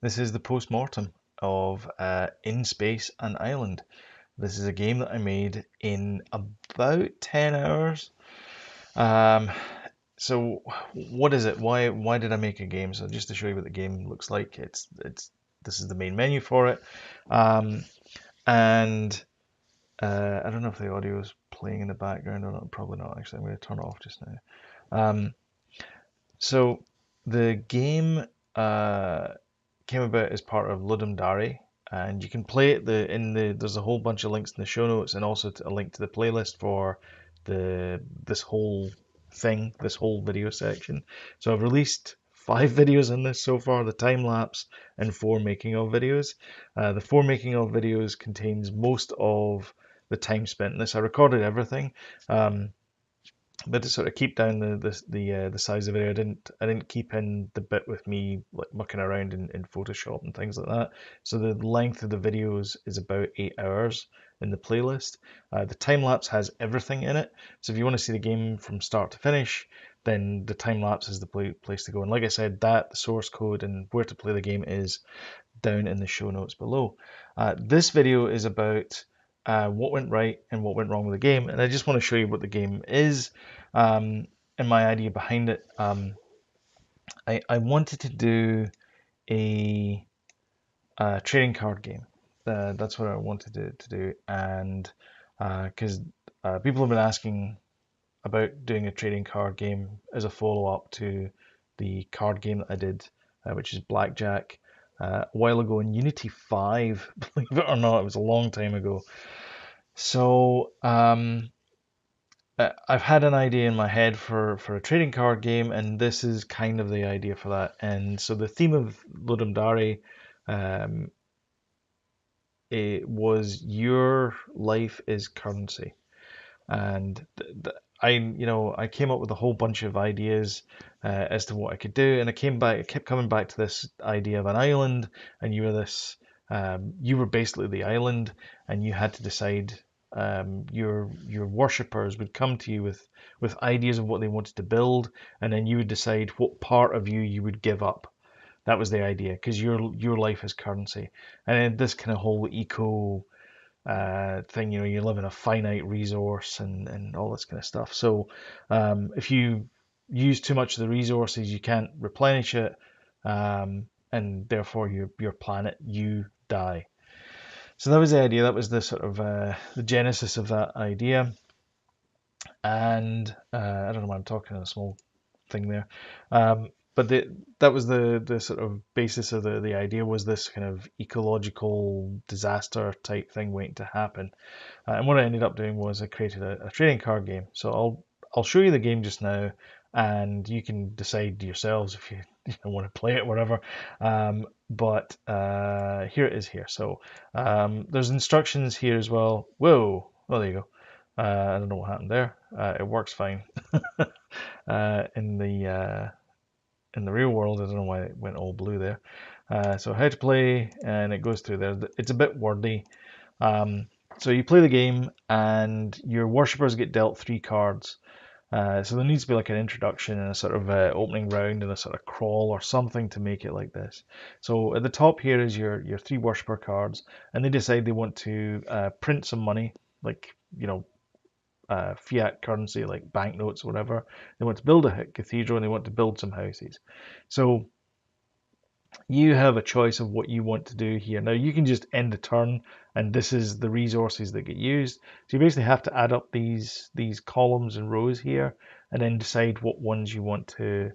This is the post-mortem of In Space an Island. This is a game that I made in about 10 hours. Um, so what is it? Why did I make a game? So just to show you what the game looks like, it's this is the main menu for it. Um, and I don't know if the audio is playing in the background or not. Probably not, actually. I'm going to turn it off just now. Um, so the game uh, came about as part of Ludum Dare, and you can play it. There's a whole bunch of links in the show notes, and also a link to the playlist for this whole thing, this whole video section. So I've released 5 videos in this so far: the time lapse and 4 making of videos. The 4 making of videos contains most of the time spent in this. I recorded everything. But to sort of keep down the size of it, I didn't keep in the bit with me like mucking around in Photoshop and things like that. So the length of the videos is about 8 hours in the playlist. The time lapse has everything in it. So if you want to see the game from start to finish, then the time lapse is the place to go. And like I said, the source code and where to play the game is down in the show notes below. This video is about what went right and what went wrong with the game, and I just want to show you what the game is and my idea behind it. I wanted to do a, trading card game. That's what I wanted to do, and because people have been asking about doing a trading card game as a follow-up to the card game that I did, which is Blackjack, a while ago in Unity 5. Believe it or not, it was a long time ago. So I've had an idea in my head for a trading card game, and this is kind of the idea for that. And so the theme of Ludum Dare, um, it was your life is currency. And I came up with a whole bunch of ideas as to what I could do, and I kept coming back to this idea of an island, and you were basically the island, and you had to decide. Your worshippers would come to you with ideas of what they wanted to build, and then you would decide what part of you would give up. That was the idea, because your life is currency, and then this kind of whole eco thing. You live in a finite resource and all this kind of stuff. So if you use too much of the resources, you can't replenish it, and therefore your planet, you die. So that was the idea. That was the sort of the genesis of that idea. And I don't know why I'm talking in a small thing there. But that was the sort of basis of the idea, was this kind of ecological disaster type thing waiting to happen. And what I ended up doing was I created a trading card game. So I'll show you the game just now, and you can decide yourselves if you want to play it, whatever. But here it is here. So there's instructions here as well. Whoa, well, there you go. I don't know what happened there. It works fine. In the real world, I don't know why it went all blue there. So how to play, and it goes through there. It's a bit wordy. So you play the game, and your worshippers get dealt 3 cards. So there needs to be like an introduction and a sort of opening round and a sort of crawl or something to make it like this. So at the top here is your 3 worshipper cards, and they decide they want to print some money, like fiat currency, like banknotes, whatever. They want to build a cathedral, and they want to build some houses. So you have a choice of what you want to do here. Now you can just end the turn, and this is the resources that get used. So you basically have to add up these columns and rows here, and then decide what ones you want to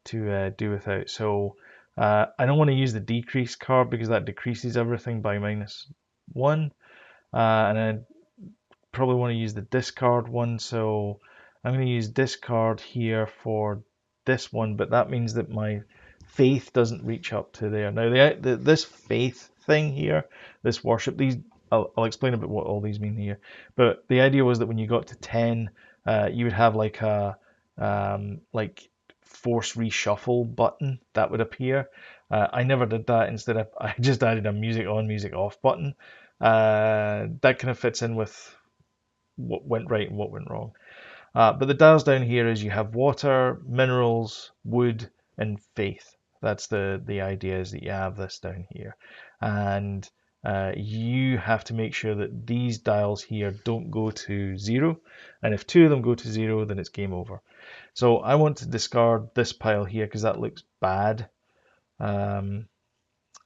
do without. So I don't want to use the decrease card because that decreases everything by -1, and I probably want to use the discard one. So I'm going to use discard here for this one, but that means that my faith doesn't reach up to there. Now, this faith thing here, this worship, I'll explain a bit what all these mean here. But the idea was that when you got to 10, you would have like a like force reshuffle button that would appear. I never did that. Instead, I just added a music on, music off button. That kind of fits in with what went right and what went wrong. But the dials down here is you have water, minerals, wood, and faith. That's the idea, is that you have this down here, and you have to make sure that these dials here don't go to 0, and if 2 of them go to 0, then it's game over. So I want to discard this pile here because that looks bad. Um,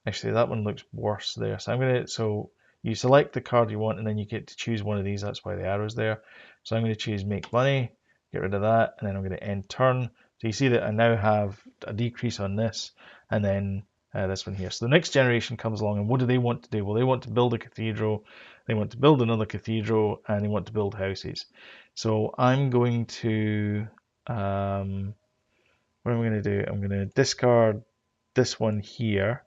Actually, that one looks worse there. So so you select the card you want, and then you get to choose one of these. That's why the arrow's there. So I'm going to choose make money, get rid of that, and then I'm going to end turn. So you see that I now have a decrease on this, and then this one here. So the next generation comes along, and what do they want to do? Well, they want to build a cathedral, they want to build another cathedral, and they want to build houses. So I'm going to, what am I going to do? I'm going to discard this one here,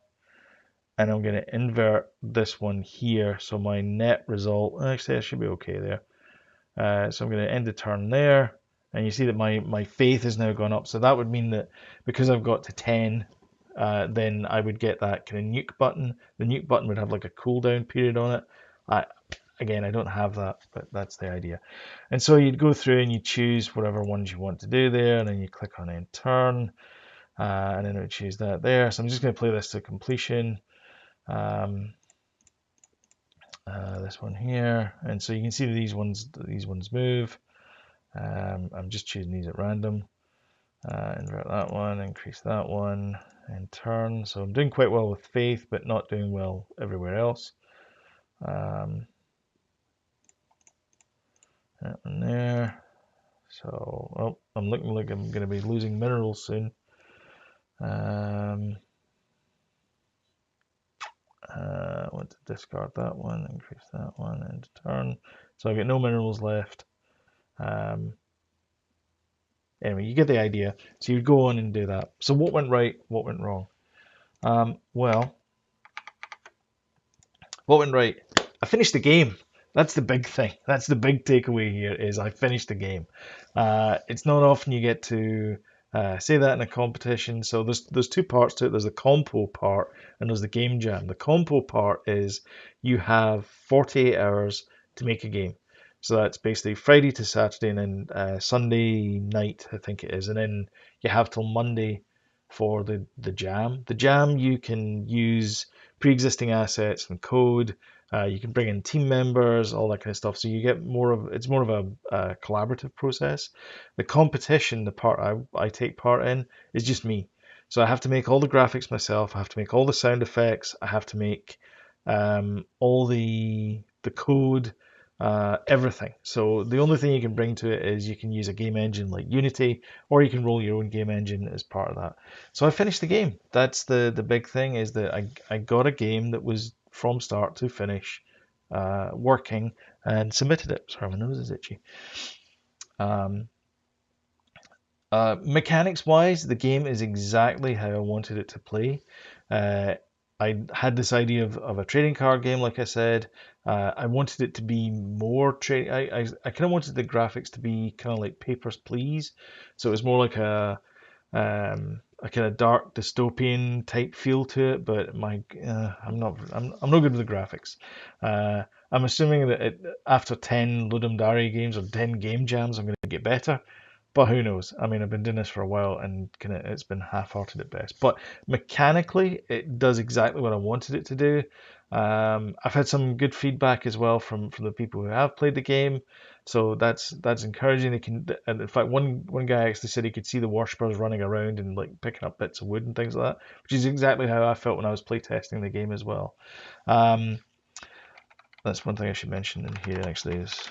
and I'm going to invert this one here. So my net result, actually, I should be okay there. So I'm going to end the turn there. And you see that my faith has now gone up. So that would mean that because I've got to 10, then I would get that kind of nuke button. The nuke button would have like a cooldown period on it. Again, I don't have that, but that's the idea. And so you'd go through and you choose whatever ones you want to do there, and then you click on end turn, and then it would choose that there. So I'm just going to play this to completion. Um, this one here, and so you can see that these ones move. I'm just choosing these at random. Invert that one, increase that one, and turn. So I'm doing quite well with faith, but not doing well everywhere else. That one there. So, oh, I'm looking like I'm going to be losing minerals soon. I want to discard that one, increase that one, and turn. So I've got no minerals left. Anyway, you get the idea. So you go on and do that. So what went right? What went wrong? Well, what went right? I finished the game. That's the big thing. That's the big takeaway here is I finished the game. It's not often you get to say that in a competition. So there's two parts to it. There's the compo part and there's the game jam. The compo part is you have 48 hours to make a game. So that's basically Friday to Saturday and then Sunday night, I think it is. And then you have till Monday for the jam. The jam you can use pre-existing assets and code. You can bring in team members, all that kind of stuff. So you get it's more of a collaborative process. The competition, the part I take part in, is just me. So I have to make all the graphics myself. I have to make all the sound effects. I have to make all the code, everything. So the only thing you can bring to it is you can use a game engine like Unity, or you can roll your own game engine as part of that. So I finished the game. That's the big thing, is that I got a game that was from start to finish working, and submitted it. Sorry, my nose is itchy. Um, Mechanics wise, the game is exactly how I wanted it to play. Uh, I had this idea of a trading card game, like I said. I wanted it to be more trade. I kind of wanted the graphics to be kind of like Papers, Please. So it was more like a kind of dark dystopian type feel to it. But I'm not good with the graphics. I'm assuming that after 10 Ludum Dare games or 10 game jams, I'm going to get better. But who knows? I mean, I've been doing this for a while, and kind of it's been half-hearted at best. But mechanically, it does exactly what I wanted it to do. I've had some good feedback as well from the people who have played the game, so that's encouraging. They can, and in fact, one guy actually said he could see the worshippers running around and like picking up bits of wood and things like that, which is exactly how I felt when I was playtesting the game as well. Um, that's one thing I should mention in here actually is.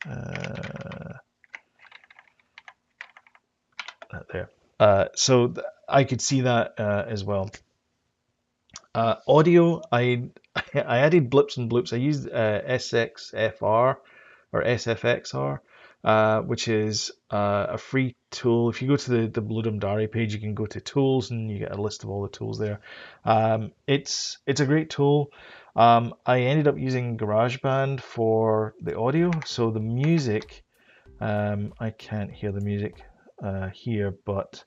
Uh, there. So I could see that as well. Audio, I added blips and bloops. I used SXFR or SFXR, which is a free tool. If you go to the Ludum Dare page, you can go to tools and you get a list of all the tools there. It's a great tool. I ended up using GarageBand for the audio, so the music. I can't hear the music here, but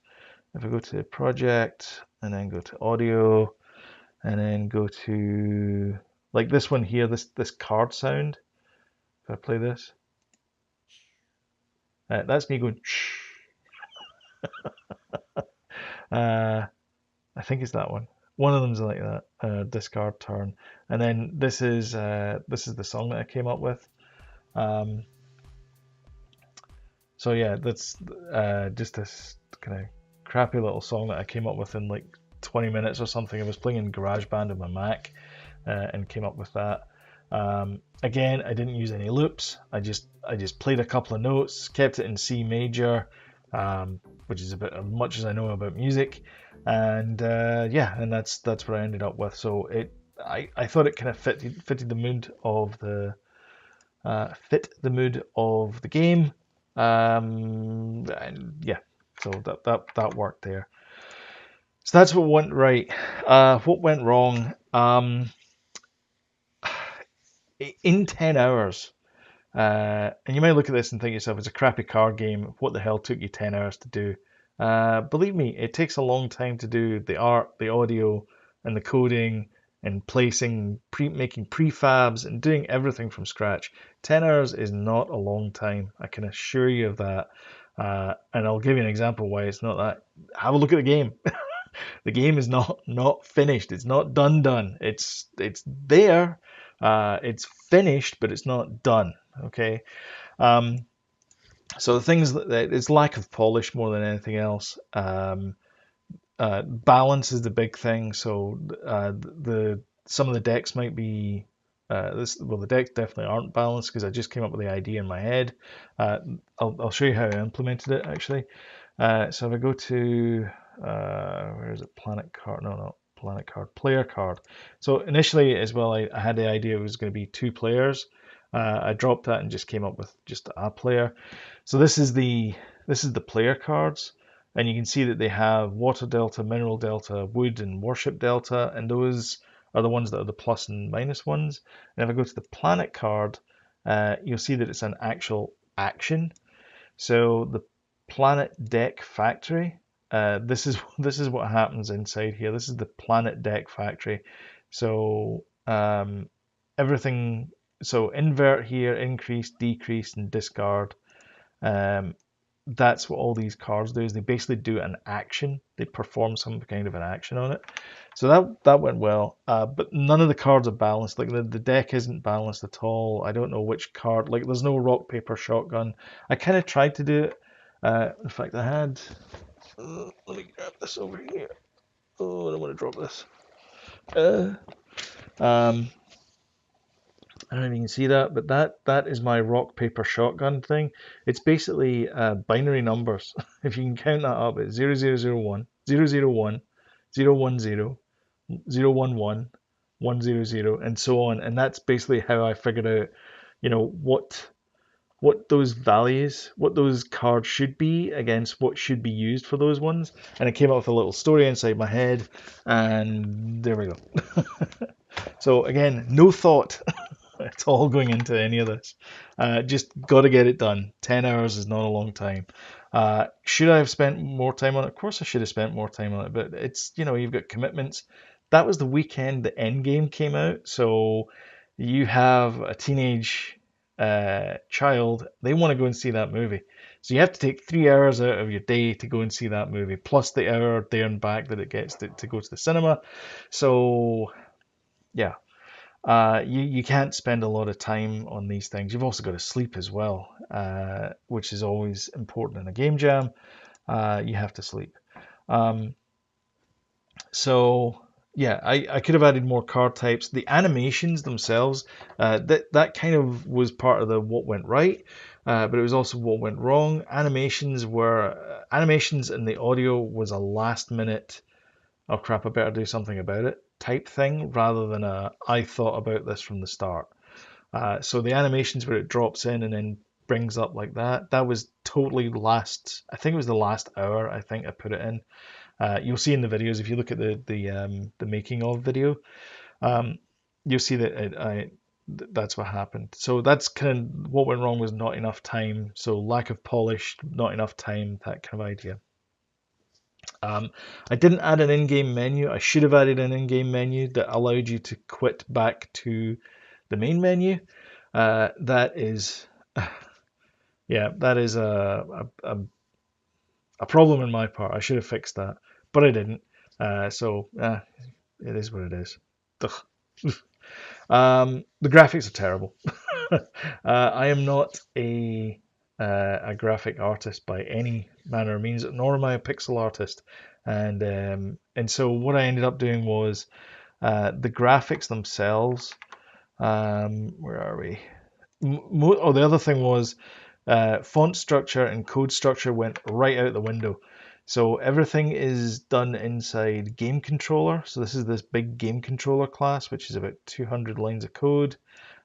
if I go to project and then go to audio and then go to like this one here, this card sound. If I play this, that's me going shh. I think it's that one. One of them's like that. Discard turn, and then this is the song that I came up with. Um, so yeah, that's just this kind of crappy little song that I came up with in like 20 minutes or something. I was playing in GarageBand on my Mac, and came up with that. Again, I didn't use any loops. I just played a couple of notes, kept it in C major, which is about as much as I know about music, and yeah, and that's what I ended up with. So I thought it kind of fitted the mood of the game, and yeah, so that worked there. So that's what went right. What went wrong? In 10 hours, and you might look at this and think to yourself, it's a crappy card game. What the hell took you 10 hours to do? Believe me, it takes a long time to do the art, the audio, and the coding, and placing, making prefabs, and doing everything from scratch. 10 hours is not a long time. I can assure you of that. And I'll give you an example why it's not that. Have a look at the game. The game is not finished. It's not done. It's there. It's finished, but it's not done. Okay. Um, so the things that it's lack of polish more than anything else. Balance is the big thing. So the some of the decks might be the decks definitely aren't balanced because I just came up with the idea in my head. I'll show you how I implemented it actually. So if I go to where is it? Planet card? No, not planet card. Player card. So initially, as well, I had the idea it was going to be 2 players. I dropped that and just came up with just a player. So this is the player cards, and you can see that they have water delta, mineral delta, wood, and worship delta, and those are the ones that are the plus and minus ones. And if I go to the planet card, you'll see that it's an actual action. So the planet deck factory. This is this is what happens inside here. This is the planet deck factory. So everything. So invert here, increase, decrease, and discard. Um, that's what all these cards do. Is they basically do an action. They perform some kind of an action on it. So that went well. But none of the cards are balanced. Like the deck isn't balanced at all. I don't know which card. Like there's no rock paper shotgun. I kind of tried to do it. In fact, I had. Let me grab this over here. Oh, I don't want to drop this. Uh, um, I don't know if you can see that, but that is my rock paper shotgun thing. It's basically binary numbers. If you can count that up, it's 0001, 001, 010, 011, 100, and so on. And that's basically how I figured out, what those values, what those cards should be against what should be used for those ones. And I came up with a little story inside my head, and there we go. So again, no thought. It's all going into any of this. Just got to get it done. 10 hours is not a long time. Should I have spent more time on it? Of course, I should have spent more time on it, but it's, you've got commitments. That was the weekend the end game came out. So you have a teenage child, they want to go and see that movie. So you have to take 3 hours out of your day to go and see that movie, plus the hour there and back that it gets to go to the cinema. So yeah, you can't spend a lot of time on these things. You've also got to sleep as well, which is always important in a game jam. You have to sleep. Um, so yeah, I could have added more card types. The animations themselves, that kind of was part of the what went right, but it was also what went wrong. Animations and the audio was a last minute, oh crap, I better do something about it type thing rather than a I thought about this from the start. So the animations where it drops in and then brings up like that was totally last. I think it was the last hour. I think I put it in. You'll see in the videos if you look at the making of video, um, you'll see that that's what happened. So that's kind of what went wrong was not enough time. So lack of polish, not enough time, that kind of idea. I didn't add an in-game menu. I should have added an in-game menu that allowed you to quit back to the main menu. That is, yeah, that is a problem in my part. I should have fixed that, but I didn't. It is what it is. Ugh. The graphics are terrible. I am not a graphic artist by any manner of means, nor am I a pixel artist. And so what I ended up doing was the graphics themselves. Where are we? The other thing was font structure and code structure went right out the window. So everything is done inside game controller. So this is this big game controller class, which is about 200 lines of code.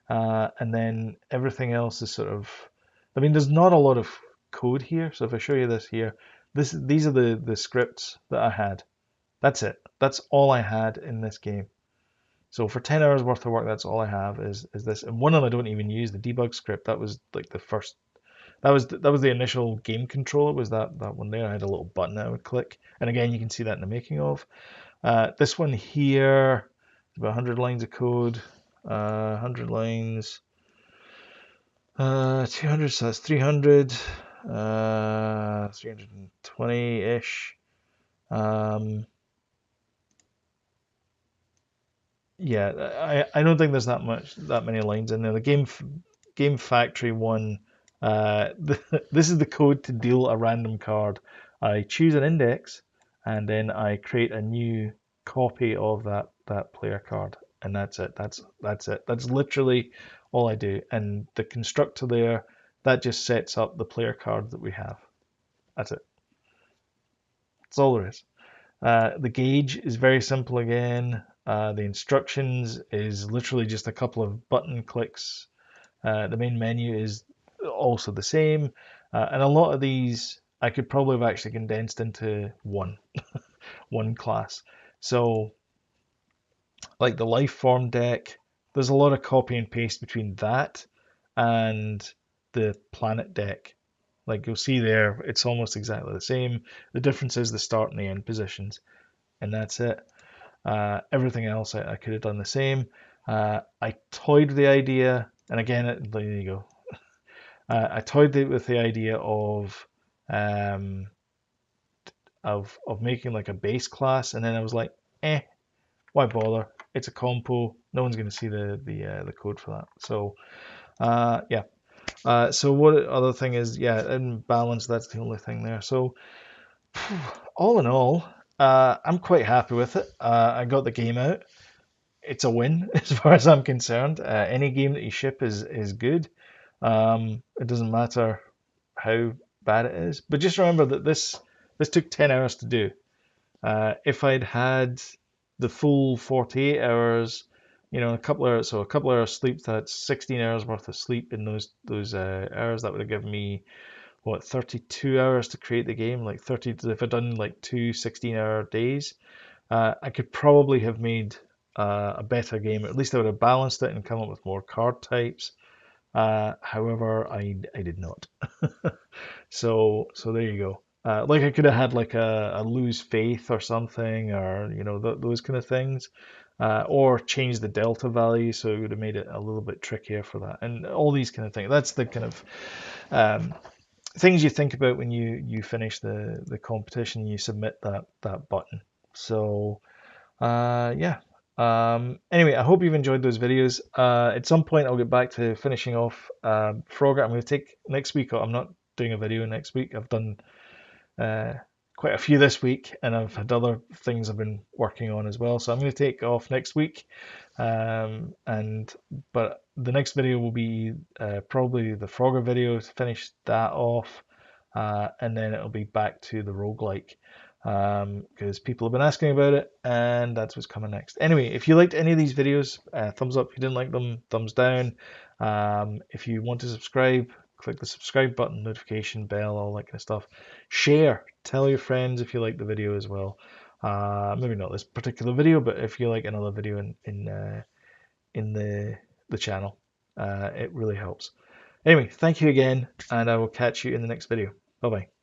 And then everything else is sort of, I mean, there's not a lot of code here. So if I show you this here, these are the scripts that I had. That's it. That's all I had in this game. So for 10 hours worth of work, that's all I have is this. And one of them I don't even use, the debug script. That was like the first, that was the initial game controller, was that one there. I had a little button I would click. And again, you can see that in the making of. This one here, about 100 lines of code, 100 lines, 200, so that's 300, 320-ish. Yeah, I don't think there's that many lines in there. The Game Factory one, this is the code to deal a random card. I choose an index, and then I create a new copy of that player card, and that's it. That's it. That's literally all I do. And the constructor there, that just sets up the player card that we have. That's it. That's all there is. The gauge is very simple again. The instructions is literally just a couple of button clicks. The main menu is also the same. And a lot of these I could probably have actually condensed into one class. So like the life form deck, there's a lot of copy and paste between that and the planet deck. Like you'll see there, it's almost exactly the same. The difference is the start and the end positions, and that's it. Everything else I could have done the same. I toyed with the idea, and again, there you go. I toyed with the idea um, of making like a base class, and then I was like, why bother? It's a compo. No one's going to see the code for that. So yeah. So what other thing is, yeah, in balance, that's the only thing there. So all in all, I'm quite happy with it. I got the game out. It's a win as far as I'm concerned. Any game that you ship is good. It doesn't matter how bad it is. But just remember that this took 10 hours to do. If I'd had the full 48 hours, a couple hours, so a couple hours sleep, that's 16 hours worth of sleep in those hours. That would have given me what 32 hours to create the game. Like 30, if I'd done like two 16-hour days, I could probably have made a better game. At least I would have balanced it and come up with more card types. However, I did not. So there you go. Like I could have had like a lose faith or something, or those kind of things, or change the delta value, so it would have made it a little bit trickier for that, and all these kind of things. That's the kind of um, things you think about when you finish the competition. You submit that button. So yeah. Anyway, I hope you've enjoyed those videos. At some point, I'll get back to finishing off Frogger. I'm going to take next week. I'm not doing a video next week. I've done uh, quite a few this week, and I've had other things I've been working on as well. So I'm going to take off next week, but the next video will be probably the Frogger video to finish that off, and then it'll be back to the roguelike because people have been asking about it, and that's what's coming next. Anyway, if you liked any of these videos, thumbs up. If you didn't like them, thumbs down. If you want to subscribe, click the subscribe button, notification bell, all that kind of stuff. Share, tell your friends if you like the video as well. Maybe not this particular video, but if you like another video in the channel, it really helps. Anyway, thank you again, and I will catch you in the next video. Bye bye.